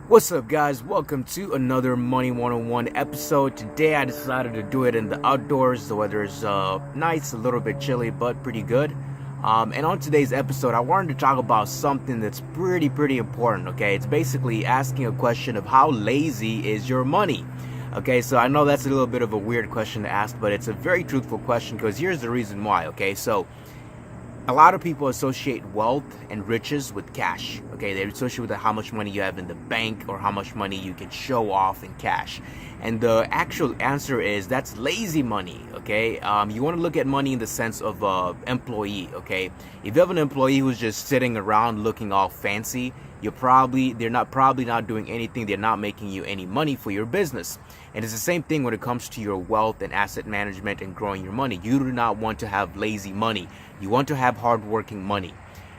What's up, guys? Welcome to another Money 101 episode. Today I decided to do it in the outdoors. The weather is nice, a little bit chilly, but pretty good. And on today's episode, I wanted to talk about something that's pretty important, okay? It's basically asking a question of how lazy is your money? Okay, so I know that's a little bit of a weird question to ask, but it's a very truthful question because here's the reason why, okay? So a lot of people associate wealth and riches with cash. Okay, they associate with how much money you have in the bank or how much money you can show off in cash. And the actual answer is that's lazy money. Okay, you want to look at money in the sense of employee. Okay, if you have an employee who's just sitting around looking all fancy, they're not doing anything. They're not making you any money for your business. And it's the same thing when it comes to your wealth and asset management and growing your money. You do not want to have lazy money. You want to have hardworking money.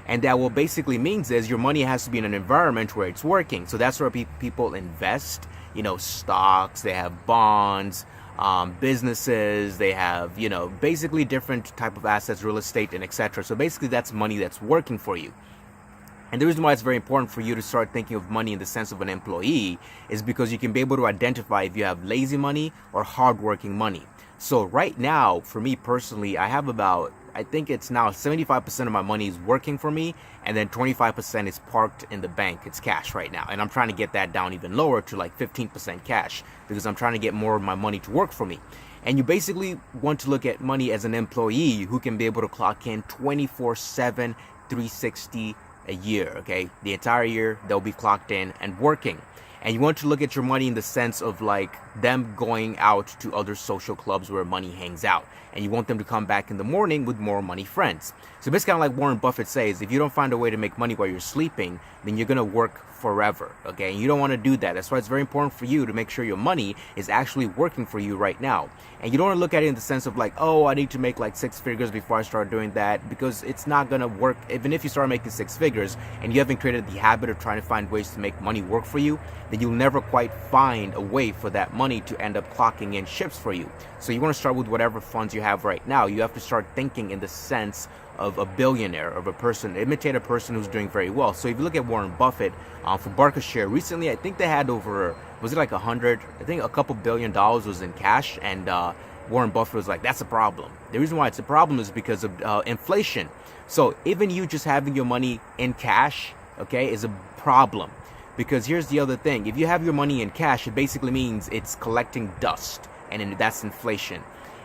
And that what basically means is your money has to be in an environment where it's working. So that's where people invest, stocks, they have bonds, businesses, they have, basically different type of assets, real estate, and etc. So basically that's money that's working for you. And the reason why it's very important for you to start thinking of money in the sense of an employee is because you can be able to identify if you have lazy money or hardworking money. So right now, for me personally, I think it's now 75% of my money is working for me, and then 25% is parked in the bank. It's cash right now. And I'm trying to get that down even lower to like 15% cash because I'm trying to get more of my money to work for me. And you basically want to look at money as an employee who can be able to clock in 24/7, 360 a year, okay? The entire year they'll be clocked in and working. And you want to look at your money in the sense of like them going out to other social clubs where money hangs out. And you want them to come back in the morning with more money friends. So basically, kind of like Warren Buffett says, if you don't find a way to make money while you're sleeping, then you're going to work forever, okay? And you don't want to do that. That's why it's very important for you to make sure your money is actually working for you right now. And you don't want to look at it in the sense of like, oh, I need to make like 6 figures before I start doing that, because it's not going to work. Even if you start making 6 figures and you haven't created the habit of trying to find ways to make money work for you, then you'll never quite find a way for that money to end up clocking in shifts for you. So you want to start with whatever funds you have right now. You have to start thinking in the sense of a billionaire, of a person, imitate a person who's doing very well. So if you look at Warren Buffett, for Berkshire recently, I think they had over, was it like I think a couple $1 billion was in cash, and Warren Buffett was like, that's a problem. The reason why it's a problem is because of inflation. So even you just having your money in cash, okay, is a problem. Because here's the other thing. If you have your money in cash, it basically means it's collecting dust, and that's inflation.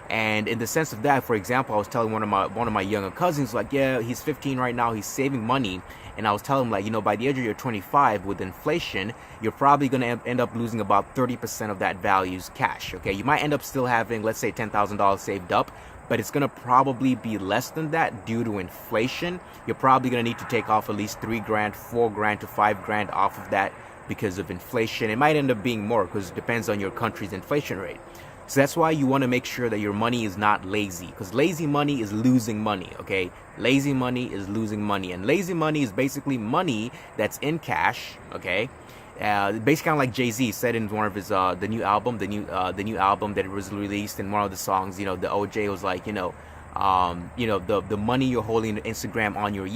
And in the sense of that, for example, I was telling one of my younger cousins, like, yeah, he's 15 right now, he's saving money. And I was telling him, like, by the age of your 25, with inflation, you're probably going to end up losing about 30% of that value's cash, okay? You might end up still having, let's say, $10,000 saved up, but it's going to probably be less than that due to inflation. You're probably going to need to take off at least $3,000, $4,000 to $5,000 off of that because of inflation. It might end up being more because it depends on your country's inflation rate. So that's why you want to make sure that your money is not lazy, because lazy money is losing money, okay? Lazy money is losing money, and lazy money is basically money that's in cash, okay? Basically kind of like Jay-Z said in one of his the new album that was released, in one of the songs, the OJ was like, the money you're holding in Instagram on your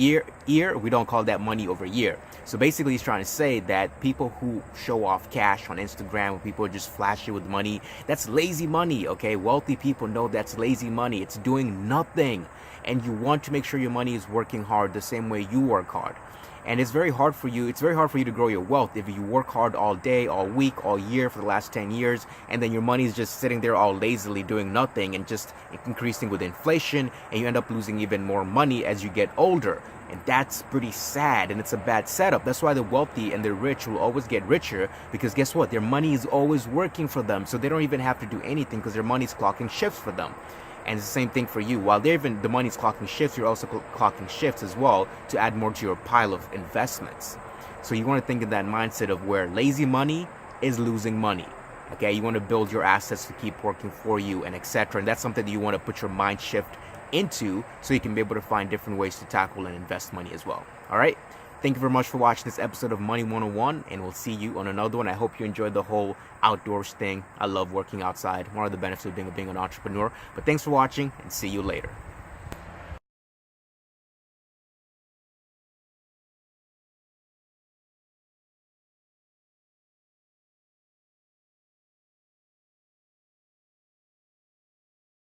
ear, we don't call that money over year. So basically he's trying to say that people who show off cash on Instagram, when people just flash it with money, that's lazy money, okay? Wealthy people know that's lazy money. It's doing nothing. And you want to make sure your money is working hard the same way you work hard. And it's very hard for you to grow your wealth if you work hard all day, all week, all year for the last 10 years, and then your money is just sitting there all lazily doing nothing and just increasing with inflation, and you end up losing even more money as you get older. And that's pretty sad, and it's a bad setup. That's why the wealthy and the rich will always get richer, because guess what? Their money is always working for them, so they don't even have to do anything because their money's clocking shifts for them. And it's the same thing for you. While the money's clocking shifts, you're also clocking shifts as well to add more to your pile of investments. So you want to think in that mindset of where lazy money is losing money. Okay, you want to build your assets to keep working for you, and etc. And that's something that you want to put your mind shift into, so you can be able to find different ways to tackle and invest money as well. All right. Thank you very much for watching this episode of Money 101, and we'll see you on another one. I hope you enjoyed the whole outdoors thing. I love working outside. One of the benefits of being an entrepreneur. But thanks for watching, and see you later.